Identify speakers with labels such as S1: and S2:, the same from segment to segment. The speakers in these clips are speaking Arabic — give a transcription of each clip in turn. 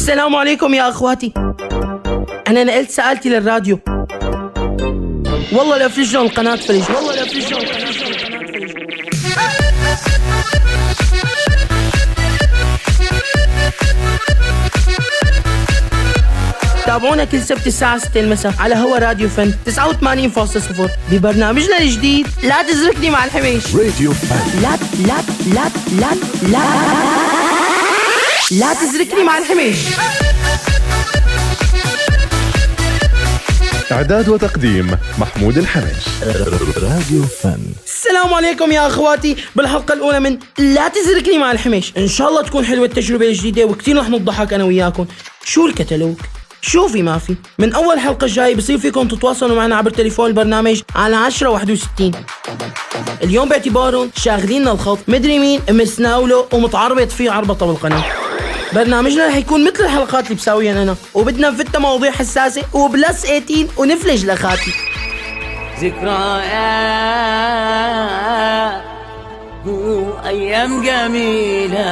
S1: السلام عليكم يا أخواتي. أنا نقلت سألتي للراديو، والله لا فلجنا القناة فلج، والله لا فلجنا القناة فلج. تابعونا كل سبت الساعة 6 المساء على هوا راديو فن 89.0 ببرنامجنا الجديد لا تزركني مع الحميش.
S2: راديو فن.
S1: لا تزركني مع الحميش.
S2: إعداد وتقديم محمود الحميش. راديو فن.
S1: السلام عليكم يا أخواتي. بالحلقة الأولى من لا تزركني مع الحميش إن شاء الله تكون حلوة التجربة الجديدة وكتير رح نضحك أنا وياكم. شو الكتالوج؟ شو في ما في؟ من أول حلقة الجاي بصير فيكم تتواصلوا معنا عبر تليفون البرنامج على 1061. اليوم باعتبارهم شاغلين الخط مدري مين مسناوله ومتعربط فيه عربطة بالقناة. برنامجنا رح يكون مثل الحلقات اللي بساويها أنا، وبدنا نفتح مواضيع حساسة وبلس 18 ونفلج لخاتي.
S3: ذكريات وأيام جميلة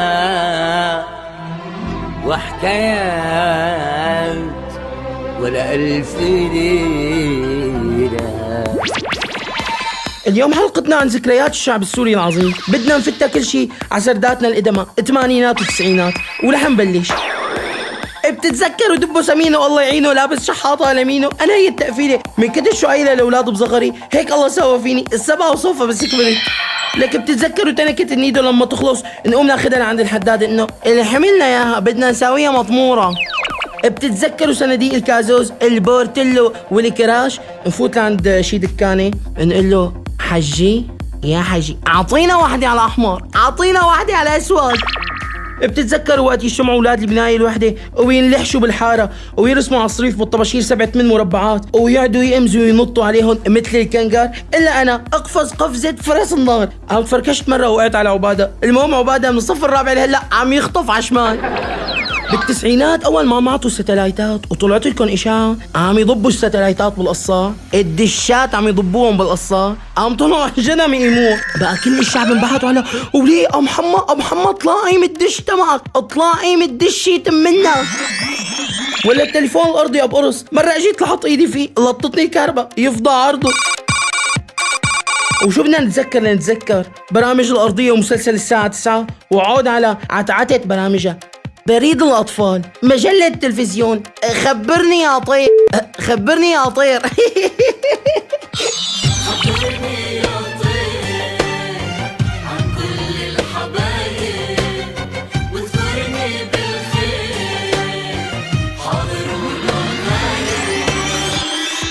S3: وحكايات ولا ألف ليلة.
S1: اليوم حلقتنا عن ذكريات الشعب السوري العظيم. بدنا نفتح كل شيء على سرداتنا القدماء الثمانينات والتسعينات، ورح نبلش. بتتذكروا دبو سمينه والله يعينه لابس شحاطه على يمينه؟ انا هي التقفيله من كتر شو قايله لاولاد بصغري، هيك الله سوى فيني السبعه وصوفه بس كبرت. لك بتتذكروا تنكة النيدو لما تخلص نقوم ناخذها لعند الحداد انه اللي حملنا اياها بدنا نساويها مطموره؟ بتتذكروا صناديق الكازوز البورتيلو والكراش نفوت لعند شي دكانه نقول له حجي يا حجي اعطينا واحده على احمر، اعطينا واحده على اسود. بتتذكروا وقت يجتمعوا اولاد البنايه الوحده وينلحشوا بالحاره ويرسموا على الصريف بالطباشير 7 8 مربعات ويقعدوا يقمزوا وينطوا عليهم مثل الكنغر؟ الا انا اقفز قفزه فرس النار. عم فركشت مره وقعت على عباده. المهم عباده من الصف الرابع لهلا عم يخطف عشمان. بالتسعينات اول ما معطوا الستلايتات وطلعت لكم اشاعه عم يضبوا الستلايتات بالقصار، الدشات عم يضبوهم بالقصار، عم طلعوا جنم يقيموه. بقى كل الشعب انبحثوا على وليه ابو محمد اطلع قيم الدش تبعك، اطلع قيم الدش يتم منك. ولا التليفون الارضي ابو قرص، مره اجيت لحط ايدي فيه لطتني الكهرباء يفضى عرضه. وشو بدنا نتذكر برامج الأرضية ومسلسل الساعة 9 وعود على عتعتة برامجها. بريد الأطفال، مجلة التلفزيون، خبرني يا طير خبرني يا طير.
S4: خبرني يا طير عن كل الحبايب واذكرني بالخير حاضر ولا غايب.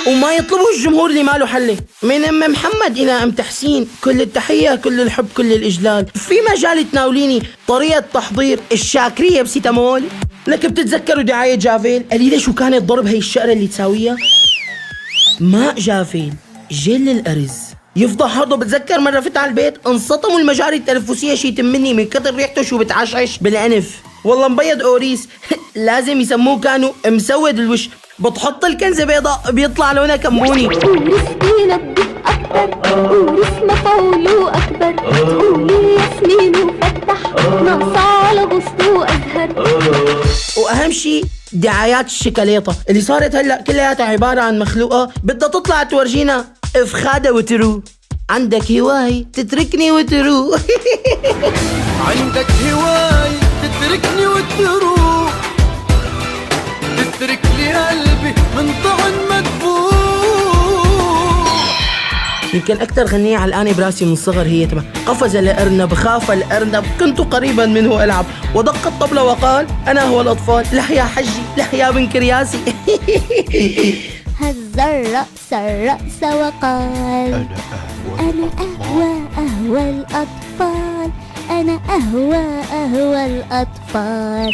S1: وما يطلبوا الجمهور اللي ماله حله. من ام محمد الى ام تحسين كل التحيه كل الحب كل الاجلال. في مجال تناوليني طريقه تحضير الشاكريه بسيتامول. لك بتتذكروا دعايه جافيل؟ قليله شو كانت ضرب هي الشقره اللي تساويها؟ ماء جافيل جل الارز يفضى حرضه. بتذكر مره فت على البيت انسطموا المجاري التنفسيه شي تمني من كتر ريحته شو بتعشعش بالانف. والله مبيض اوريس لازم يسموه كانوا مسود الوش. بتحط الكنزة بيضاء بيطلع لونها كمبوني.
S5: ورثني نبض أكبر ورث مفعوله أكبر قولي ياسمين وفتح ناقصة على غصن وأزهر.
S1: وأهم شي دعايات الشيكولاتة اللي صارت هلأ كلها عبارة عن مخلوقة بدها تطلع تورجينا إفخادة وترو. عندك هواي تتركني وترو.
S6: عندك هواي تتركني وتروح تترك لي قلبي من طعن مدفوع.
S1: يمكن أكتر غنية علقانة براسي من الصغر هي تبع قفز الأرنب خاف الأرنب كنت قريبا منه ألعب ودق الطبلة وقال أنا هو الأطفال لح يا حجي لح يا بن كرياسي.
S5: هز الرأس وقال أنا أهوى الأطفال أنا أهوى الأطفال.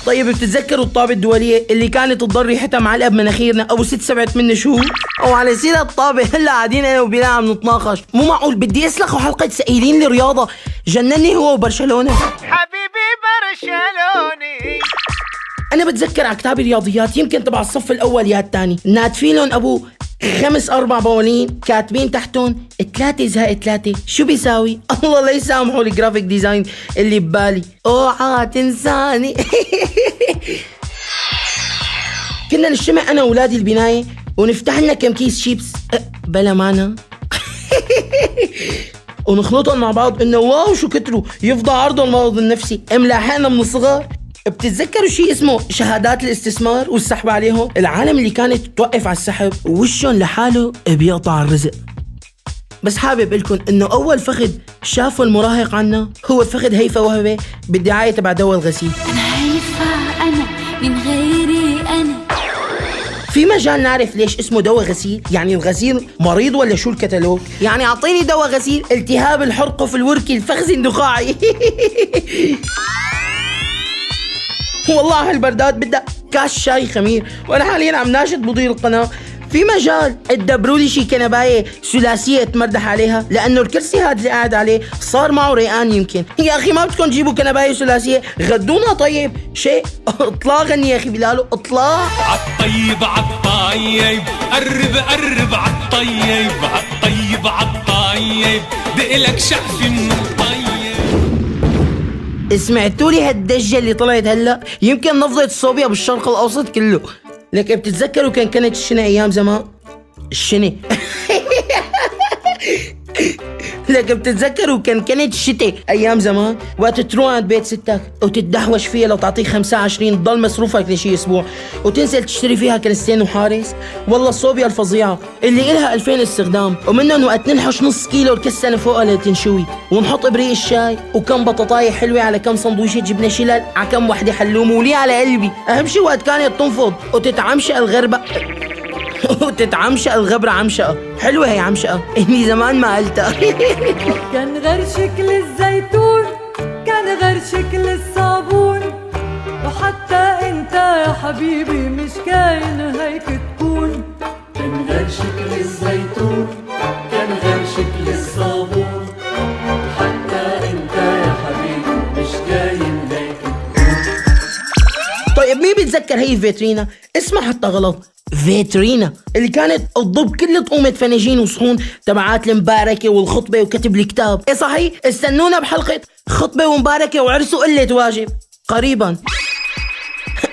S1: طيب بتتذكروا الطابة الدولية اللي كانت تضل ريحتها معلقة بمناخيرنا أبو 6 7 8 شهور؟ أو على سيرة الطابة هلا قاعدين أنا وبلال عم نتناقش. مو معقول بدي أسلخوا حلقة سائلين لرياضة. جنني هو وبرشلونة.
S6: حبيبي برشلوني.
S1: أنا بتذكر على كتاب الرياضيات يمكن تبع الصف الأول يا الثاني ناتفيلون أبو 5 4 بوالين كاتبين تحتهم 3+3 شو بيساوي؟ الله لا يسامحوا الجرافيك ديزاين اللي ببالي. اوعى تنساني. كنا نجتمع انا واولادي البنايه ونفتح لنا كم كيس شيبس بلا معنى ونخلطهم مع بعض انه واو شو كتروا، يفضى عرضهم المرض النفسي. ملاحقنا من الصغر. بتتذكروا شيء اسمه شهادات الاستثمار والسحب عليهم؟ العالم اللي كانت توقف على السحب وشهم لحاله بيقطع الرزق. بس حابب لكم انه اول فخذ شافه المراهق عنا هو فخذ هيفا وهبه بالدعايه تبع دواء الغسيل.
S5: أنا هيفا أنا من غيري أنا.
S1: في مجال نعرف ليش اسمه دواء غسيل؟ يعني الغسيل مريض ولا شو الكتالوج؟ يعني اعطيني دواء غسيل التهاب الحرقه الوركي الفخذي النخاعي. والله هالبردات بدها كاس شاي خمير، وانا حاليا عم ناشد مدير القناه. في مجال تدبروا لي شي كنبايه ثلاثيه اتمردح عليها، لانه الكرسي هذا اللي قاعد عليه صار معه ريقان يمكن. يا اخي ما بدكم تجيبوا كنبايه ثلاثيه؟ غدونا طيب شيء. اطلاع غني يا اخي بلالو اطلاع.
S7: عالطيب عالطيب قرب قرب عالطيب عالطيب عالطيب دقلك شقفي من الطيب.
S1: سمعتوا لي هالدجه اللي طلعت هلا؟ يمكن نفضت الصوبيا بالشرق الاوسط كله. لك بتتذكروا كانت الشنة ايام زمان؟ الشنة لك بتتذكروا كانت الشتاء ايام زمان؟ وقت تروح عند بيت ستك وتتدحوش فيها لو تعطيك 25 تضل مصروفك لشي اسبوع، وتنزل تشتري فيها كنستين وحارس. والله الصوبيا الفظيعه اللي إلها 2000 استخدام، ومنهم وقت ننحش نص كيلو الكسنه فوقها لتنشوي، ونحط ابريق الشاي وكم بطاطايه حلوه على كم سندويشه جبنه شلال على كم وحده حلوم، ولي على قلبي اهم شي وقت كانت تنفض وتتعمشق الغربه وتتعمشق الغبرة عمشقة حلوة. هي عمشقة إني زمان ما قلتها.
S8: كان غير شكل الزيتون، كان غير شكل الصابون، وحتى انت يا حبيبي مش كاين هيك تكون. كان غير شكل الزيتون، كان غير شكل الصابون، حتى انت يا حبيبي مش كاين هيك تكون.
S1: طيب مين بيتذكر هي الفيترينا؟ اسمها حتى غلط، فيترينا اللي كانت تضب كل طقومة فناجين وصحون تبعات المباركة والخطبة وكتب الكتاب. ايه صحيح، استنونا بحلقة خطبة ومباركة وعرس وقلة واجب قريبا.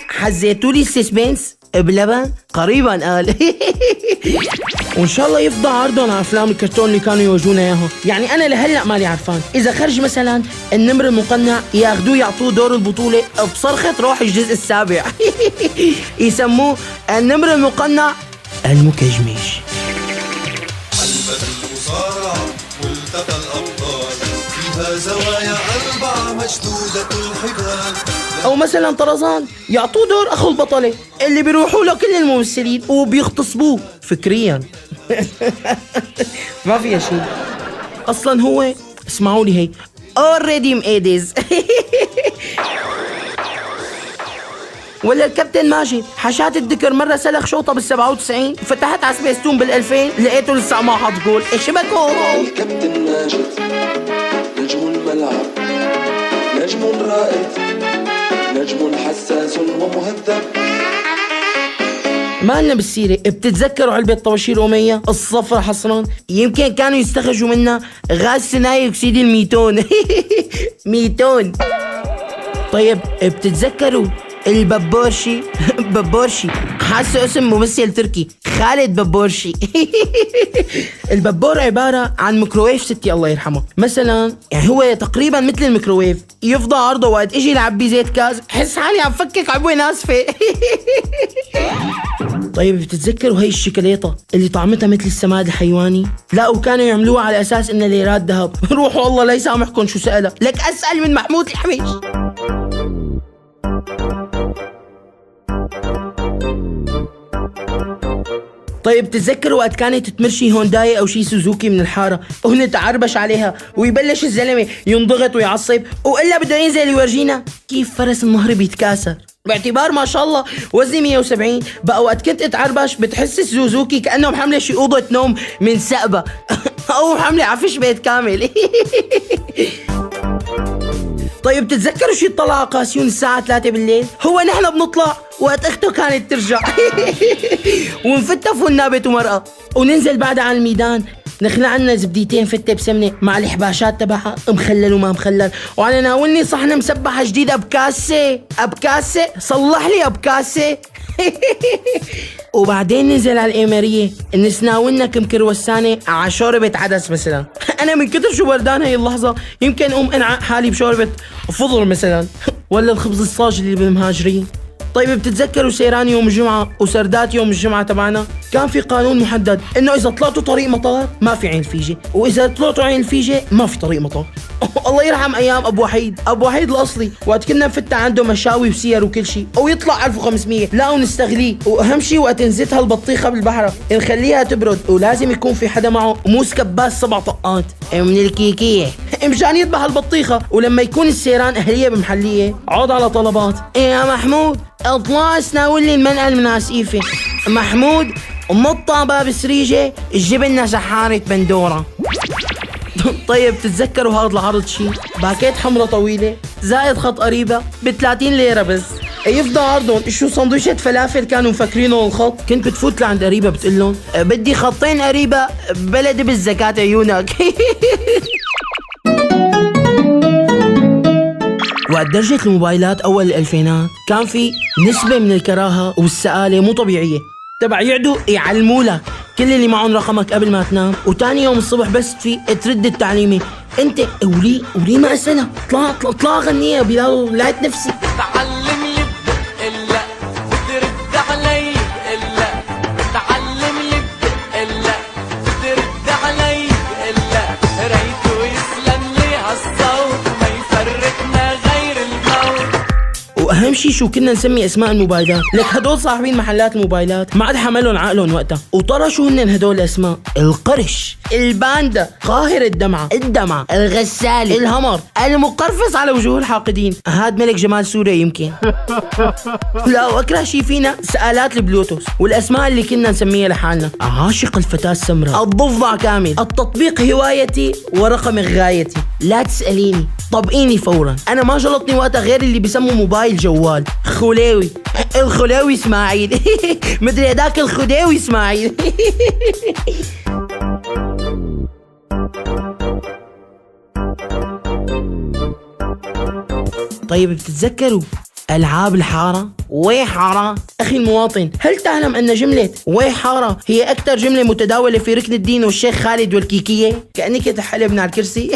S1: حزيتوا لي السسبنس بلبن قريبا قال. وان شاء الله يفضى عرضهم على افلام الكرتون اللي كانوا يوجونا اياها. يعني انا لهلا مالي عرفان اذا خرج مثلا النمر المقنع ياخذوه يعطوه دور البطوله بصرخه روح الجزء السابع. يسموه النمر المقنع المكجمش.
S9: حلبة المصارعة والتقى الأبطال فيها زوايا 4 مشدودة الحبال.
S1: او مثلا طرزان يعطوه دور اخو البطله اللي بيروحوا له كل الممثلين وبيغتصبوه فكريا. ما فيها شيء اصلا. هو اسمعوا لي هي اوريدي مقيدز. ولا الكابتن ماجد حشات الذكر مرة سلخ شوطة بال97 فتحت على سبيستون بال2000 لقيته لسه ما حط جول. ايش بكو؟
S10: الكابتن ماجد نجم الملعب، نجم رائد، نجم حساس ومهذب.
S1: ما لنا بالسيرة. بتتذكروا علبة طباشير أمية الصفرة حصرا؟ يمكن كانوا يستخرجوا منها غاز ثانوي أكسيد الميتون. ميتون. طيب بتتذكروا الببورشي؟ ببورشي حاسه اسم ممثل تركي، خالد ببورشي. الببور عبارة عن ميكروويف ستي الله يرحمه. مثلا يعني هو تقريبا مثل الميكروويف، يفضى عرضه وقت اجي لعبي زيت كاز حس حالي عم فكك عبوة ناسفة. طيب بتتذكروا هي الشوكولاتة اللي طعمتها مثل السماد الحيواني؟ لا وكانوا يعملوها على اساس انها ليرات ذهب. روحوا الله لا يسامحكم شو سألها. لك اسأل من محمود الحميش. طيب تتذكروا وقت كانت تمرشي هونداي او شي سوزوكي من الحاره ونتعربش عليها ويبلش الزلمه ينضغط ويعصب والا بده ينزل يورجينا كيف فرس النهر بيتكاسر؟ باعتبار ما شاء الله وزني 170 بقى وقت كنت اتعربش بتحس السوزوكي كانه محمله شي اوضه نوم من سقبه او محمله عفش بيت كامل. طيب تتذكروا شي طلع قاسيون الساعة 3 بالليل؟ هو نحن بنطلع وقت اخته كانت ترجع. ونفتفوا النابت ومرأة وننزل بعدها على الميدان نخلع عنا زبديتين فتة بسمنة مع الحباشات تبعها مخلل وما مخلل، وعلى ناولني صحن مسبحة جديدة بكاسة صلح لي بكاسة. وبعدين ننزل على الإمارية نسناولنا كم كروسانة على شوربة عدس مثلا. أنا من كتر شو بردان هاي اللحظة يمكن أنعق حالي بشوربة فضل مثلا، ولا الخبز الصاج اللي بالمهاجرين. طيب بتتذكروا سيران يوم الجمعة وسردات يوم الجمعة تبعنا؟ كان في قانون محدد انه اذا طلعتوا طريق مطار ما في عين الفيجة، واذا طلعتوا عين الفيجة ما في طريق مطار. الله يرحم ايام ابو وحيد الاصلي، وقت كنا نفتح عنده مشاوي وسير وكل شيء، ويطلع 1500 لا ونستغليه. واهم شيء وقت نزتها البطيخة بالبحرة نخليها تبرد، ولازم يكون في حدا معه موس كباس 7 طقات من الكيكية مشان يذبح البطيخة. ولما يكون السيران اهلية بمحلية عود على طلبات. يا محمود اطلع اسناول لي المنقل من عسيفة. محمود مطع باب سريجة جيب لنا سحارة بندورة. طيب تتذكروا هذا العرض شي؟ باكيت حمرة طويلة زائد خط قريبة ب30 ليرة بس. يفضى عرضهم شو سندويشة فلافل كانوا مفكرينه الخط. كنت بتفوت لعند قريبة بتقلن بدي خطين قريبة بلدي بالزكاة عيونك. وقت درجة الموبايلات أول الألفينات كان في نسبة من الكراهة والسآلة مو طبيعية، تبع يعدوا يعلموا لك كل اللي معهم رقمك قبل ما تنام، وتاني يوم الصبح بس في ترد التعليمة انت ولي ما أسألها اطلع غنية بلال لقيت نفسي.
S6: تعلم لي إلا بترد علي إلا تعلم لي إلا بترد علي إلا ريته يسلم لي هالصوت ما يفرقنا غير الموت.
S1: واهم شيء شو كنا نسمي اسماء الموبايلات، لك هدول صاحبين محلات الموبايلات ما عاد حملهم عقلهم وقتها. وترى شو هن هدول الاسماء؟ القرش، الباندا، قاهر الدمعة، الغسالة، الهمر، المقرفص على وجوه الحاقدين. هاد ملك جمال سوريا يمكن. لا واكره شي فينا سآلات البلوتوث والاسماء اللي كنا نسميها لحالنا. عاشق الفتاة السمراء، الضفدع كامل، التطبيق هوايتي ورقمك غايتي، لا تسأليني طبقيني فورا. انا ما جلطني وقتها غير اللي بيسموا موبايل جوال خلاوي. الخلاوي اسماعيل. مدري هداك الخداوي اسماعيل. طيب بتتذكروا ألعاب الحارة؟ وي حارة أخي المواطن، هل تعلم أن جملة وي حارة هي أكثر جملة متداولة في ركن الدين والشيخ خالد والكيكية؟ كأنك تحلبنا على الكرسي.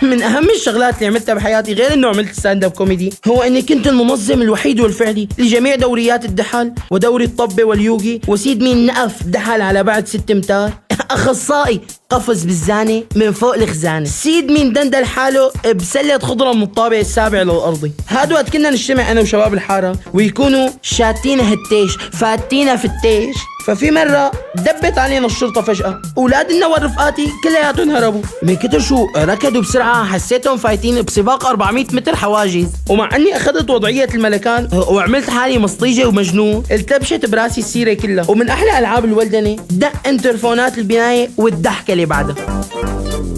S1: من أهم الشغلات اللي عملتها بحياتي غير إنه عملت ستاند اب كوميدي هو إني كنت المنظم الوحيد والفعلي لجميع دوريات الدحل ودوري الطبة واليوغي وسيد مين نقف دحل على بعد 6 امتار. أخصائي قفز بالزانة من فوق الخزانة. سيد مين دندل حاله بسلة خضرة من الطابق السابع للأرضي. هاد وقت كنا نجتمع أنا وشباب الحارة ويكونوا شاتينا هالتيش فاتينا في التيش. ففي مرة دبت علينا الشرطة فجأة، أولاد النوار رفقاتي كلياتهم هربوا من كتر شو ركضوا بسرعة. حسيتهم فايتين بسباق 400 متر حواجز، ومع أني أخذت وضعية الملكان وعملت حالي مصطيجة ومجنون التبشت براسي السيرة كلها. ومن أحلى ألعاب الولدنة دق انترفونات البناية والضحكة اللي بعدها.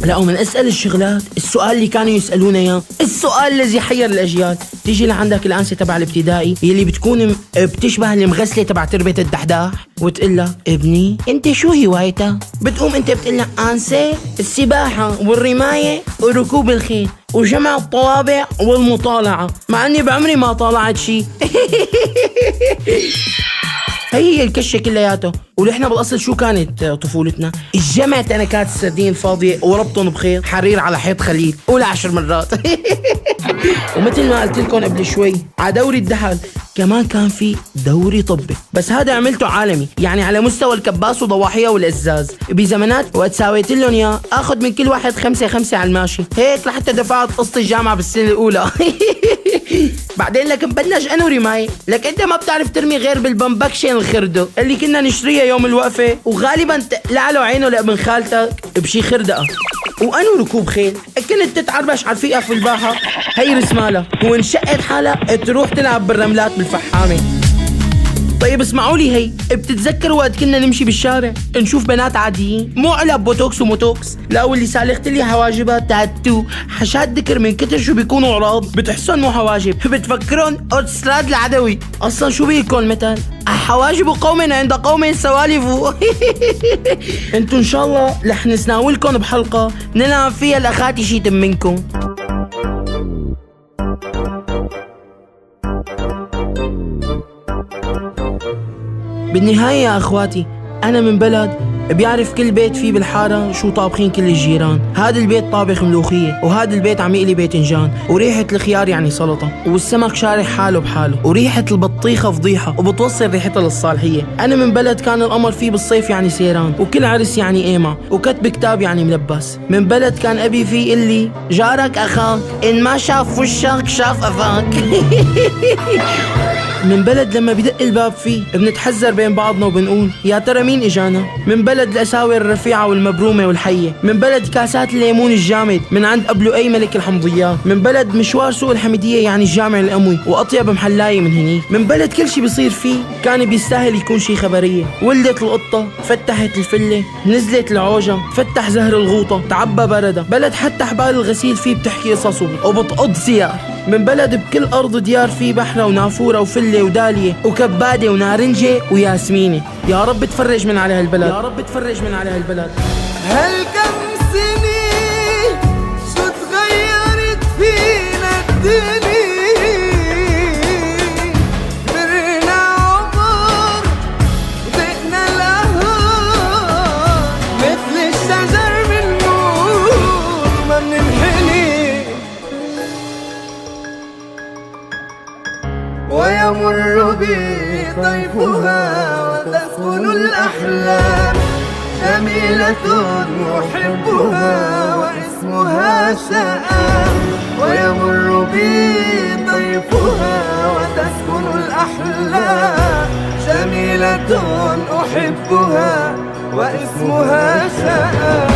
S1: لا ومن أسأل الشغلات السؤال اللي كانوا يسألونا إياه، السؤال الذي حير الأجيال. تيجي لعندك الأنسة تبع الابتدائي يلي بتكون بتشبه المغسلة تبع تربة الدحداح وتقول لها ابني انت شو هوايتك؟ بتقوم انت بتقول لها أنسة السباحة والرماية وركوب الخيل وجمع الطوابع والمطالعة، مع اني بعمري ما طالعت شي. هي الكشة كلياته. ونحن بالاصل شو كانت طفولتنا؟ الجمع تنكات السردين الفاضية وربطهم بخيط حرير على حيط خليل قول 10 مرات. ومثل ما قلت لكم قبل شوي على دوري الدحل كمان كان في دوري طبي، بس هذا عملته عالمي يعني على مستوى الكباس وضواحيه والازاز. بزمانات وقت ساويت لهم اياه اخذ من كل واحد 5 على الماشي هيك لحتى دفعت قسط الجامعة بالسنة الأولى. بعدين لك مبلش أنا ورماية، لك أنت ما بتعرف ترمي غير بالبمبكشن الخردة اللي كنا نشتريها يوم الوقفة، وغالبا تقلع له عينه لابن خالتك بشي خردقة. وأنو ركوب خيل كنت تتعربش على الفيقة في الباحة هي رسمالها، وانشقت حالها تروح تلعب بالرملات بالفحامة. طيب اسمعوا لي هي، بتتذكروا وقت كنا نمشي بالشارع نشوف بنات عاديين مو علب بوتوكس وموتوكس، لا واللي سالخت لي حواجبها تاتو حشات ذكر من كتر شو بيكونوا عراض بتحسن مو حواجب بتفكرون اوتستراد العدوي. اصلا شو بيكون مثل حواجب قوم عند قوم سوالف. انتو ان شاء الله رح نسناولكم بحلقة نلعب فيها الاخاتي شي منكم. بالنهاية يا أخواتي أنا من بلد بيعرف كل بيت فيه بالحارة شو طابخين كل الجيران. هذا البيت طابخ ملوخية، وهذا البيت عم يقلي باذنجان، وريحة الخيار يعني سلطة، والسمك شارح حاله بحاله، وريحة البطيخة فضيحة وبتوصل ريحتها للصالحية. أنا من بلد كان القمر فيه بالصيف يعني سيران، وكل عرس يعني قيمة، وكتب كتاب يعني ملبس. من بلد كان أبي فيه اللي جارك أخاك إن ما شاف وشك شاف أفاك. من بلد لما بدق الباب فيه بنتحذر بين بعضنا وبنقول يا ترى مين اجانا. من بلد الاساور الرفيعه والمبرومه والحيه. من بلد كاسات الليمون الجامد من عند قبله اي ملك الحمضيات. من بلد مشوار سوق الحميديه يعني الجامع الاموي واطيب محلايه من هنيك. من بلد كل شي بيصير فيه كان بيستاهل يكون شي خبريه. ولدت القطه، فتحت الفله، نزلت العوجه، فتح زهر الغوطه، تعبى برده. بلد حتى حبال الغسيل فيه بتحكي قصص وبتقض سيار. من بلد بكل أرض ديار فيه بحرة ونافورة وفلة ودالية وكبادة ونارنجة وياسمينة. يا رب تفرج من على هالبلد، يا رب تفرج من على هالبلد.
S11: هالكم سنين شو تغيرت فينا الدنيا، كبرنا عمر ضقنا القهر، مثل الشجر منموت ما مننحني، ويمر بي طيفها وتسكن الأحلام، جميلة أحبها واسمها شآم. ويمر بي طيفها وتسكن الأحلام، جميلة أحبها واسمها شآم.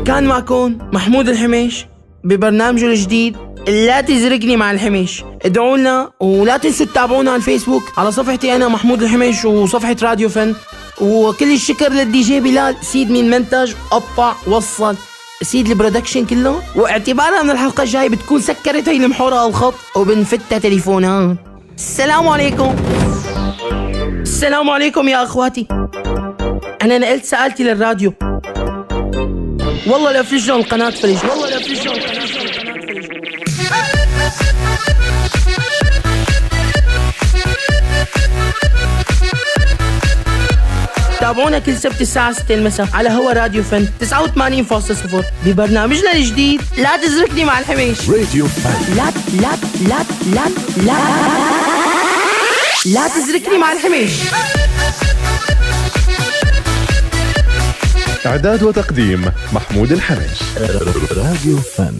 S1: كان معكم محمود الحميش ببرنامجه الجديد لا تزرقني مع الحميش. ادعوا لنا ولا تنسوا تتابعونا على الفيسبوك على صفحتي انا محمود الحميش وصفحة راديو فن. وكل الشكر للدي جي بلال، سيد مين منتج قطع وصل، سيد البرودكشن كله. واعتبارا من الحلقة الجاي بتكون سكرت هي المحورة على الخط وبنفتها تليفونات. السلام عليكم. السلام عليكم يا اخواتي. انا نقلت سألتي للراديو، والله لا فلجنا القناة فلج، والله لا فلجنا القناة فلج. تابعونا كل سبت الساعة 6 المساء على هوا راديو فن 89.0 ببرنامجنا الجديد لا تزرقني مع الحميش.
S2: راديو فن.
S1: لا تزرقني مع الحميش.
S2: إعداد وتقديم محمود الحميش. راديو فن.